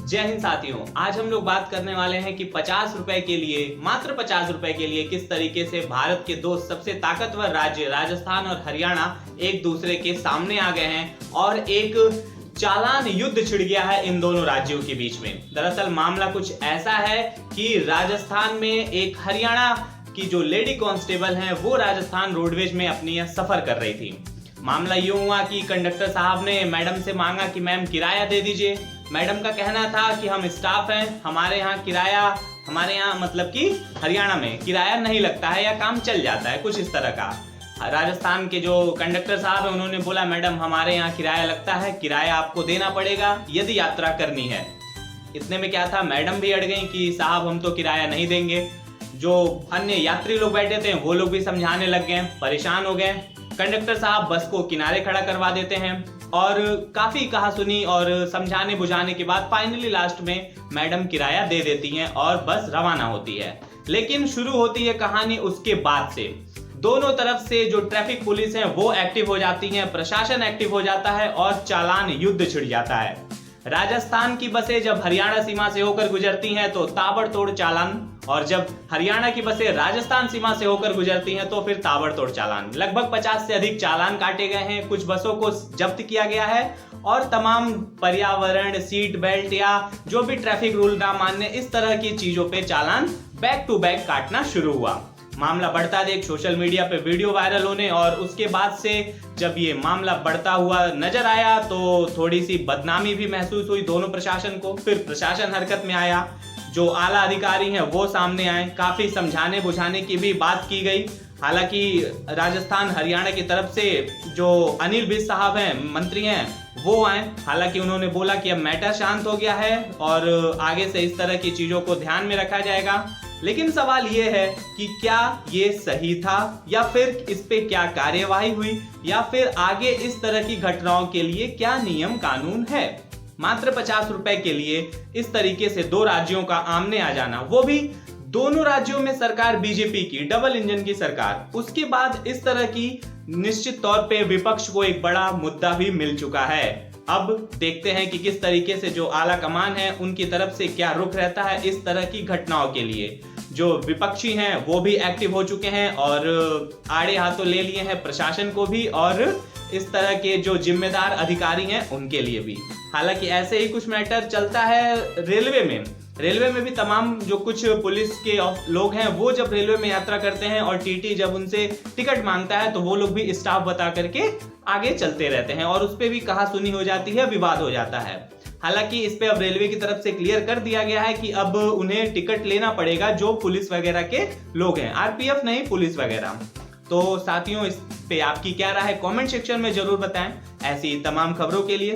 जय हिंद साथियों, आज हम लोग बात करने वाले हैं कि 50 रुपए के लिए, मात्र 50 रुपए के लिए किस तरीके से भारत के दो सबसे ताकतवर राज्य राजस्थान और हरियाणा एक दूसरे के सामने आ गए हैं और एक चालान युद्ध छिड़ गया है इन दोनों राज्यों के बीच में। दरअसल मामला कुछ ऐसा है कि राजस्थान में एक हरियाणा की जो लेडी कांस्टेबल हैं वो राजस्थान रोडवेज में अपनी सफर कर रही थी। मामला यूं हुआ कि कंडक्टर साहब ने मैडम से मांगा कि मैम किराया दे दीजिए। मैडम का कहना था कि हम स्टाफ हैं, हमारे यहाँ मतलब कि हरियाणा में किराया नहीं लगता है या काम चल जाता है, कुछ इस तरह का। राजस्थान के जो कंडक्टर साहब हैं उन्होंने बोला मैडम हमारे यहाँ किराया लगता है, किराया आपको देना पड़ेगा यदि यात्रा करनी है। इतने में क्या था, मैडम भी अड़ गई कि साहब हम तो किराया नहीं देंगे। जो अन्य यात्री लोग बैठे थे वो लोग भी समझाने लग गए, परेशान हो गए। कंडक्टर साहब बस को किनारे खड़ा करवा देते हैं और काफी कहा सुनी और समझाने बुझाने के बाद फाइनली लास्ट में मैडम किराया दे देती हैं और बस रवाना होती है। लेकिन शुरू होती है कहानी उसके बाद से। दोनों तरफ से जो ट्रैफिक पुलिस है वो एक्टिव हो जाती है, प्रशासन एक्टिव हो जाता है और चालान युद्ध छिड़ जाता है। राजस्थान की बसें जब हरियाणा सीमा से होकर गुजरती हैं तो ताबड़तोड़ चालान, और जब हरियाणा की बसें राजस्थान सीमा से होकर गुजरती हैं तो फिर ताबड़तोड़ चालान। लगभग 50 से अधिक चालान काटे गए हैं, कुछ बसों को जब्त किया गया है और तमाम पर्यावरण, सीट बेल्ट या जो भी ट्रैफिक रूल ना मानने इस तरह की चीजों पे चालान बैक टू बैक काटना शुरू हुआ। मामला बढ़ता देख सोशल मीडिया पे वीडियो वायरल होने और उसके बाद से जब ये मामला बढ़ता हुआ नजर आया तो थोड़ी सी बदनामी भी महसूस हुई दोनों प्रशासन को। फिर प्रशासन हरकत में आया, जो आला अधिकारी हैं वो सामने आए, काफी समझाने बुझाने की भी बात की गई। हालांकि राजस्थान हरियाणा की तरफ से जो अनिल विज साहब हैं, मंत्री हैं, वो आए। हालांकि उन्होंने बोला कि अब मैटर शांत हो गया है और आगे से इस तरह की चीजों को ध्यान में रखा जाएगा। लेकिन सवाल ये है कि क्या ये सही था या फिर इस पे क्या कार्यवाही हुई या फिर आगे इस तरह की घटनाओं के लिए क्या नियम कानून है। मात्र 50 रुपए के लिए इस तरीके से दो राज्यों का आमने आ जाना, वो भी दोनों राज्यों में सरकार बीजेपी की, डबल इंजन की सरकार। उसके बाद इस तरह की निश्चित तौर पे विपक्ष को एक बड़ा मुद्दा भी मिल चुका है। अब देखते हैं कि किस तरीके से जो आला कमान है उनकी तरफ से क्या रुख रहता है इस तरह की घटनाओं के लिए। जो विपक्षी हैं वो भी एक्टिव हो चुके हैं और आड़े हाथों ले लिए हैं प्रशासन को भी और इस तरह के जो जिम्मेदार अधिकारी हैं उनके लिए भी। हालांकि ऐसे ही कुछ मैटर चलता है रेलवे में भी तमाम जो कुछ पुलिस के लोग हैं वो जब रेलवे में यात्रा करते हैं और टीटी जब उनसे टिकट मांगता है तो वो लोग भी स्टाफ बता करके आगे चलते रहते हैं और उस पे भी कहा सुनी हो जाती है, विवाद हो जाता है। हालांकि इस पे अब रेलवे की तरफ से क्लियर कर दिया गया है कि अब उन्हें टिकट लेना पड़ेगा जो पुलिस वगैरह के लोग हैं, आरपीएफ नहीं पुलिस वगैरह। तो साथियों, इस पे आपकी क्या राय है कमेंट सेक्शन में जरूर बताएं। ऐसी तमाम खबरों के लिए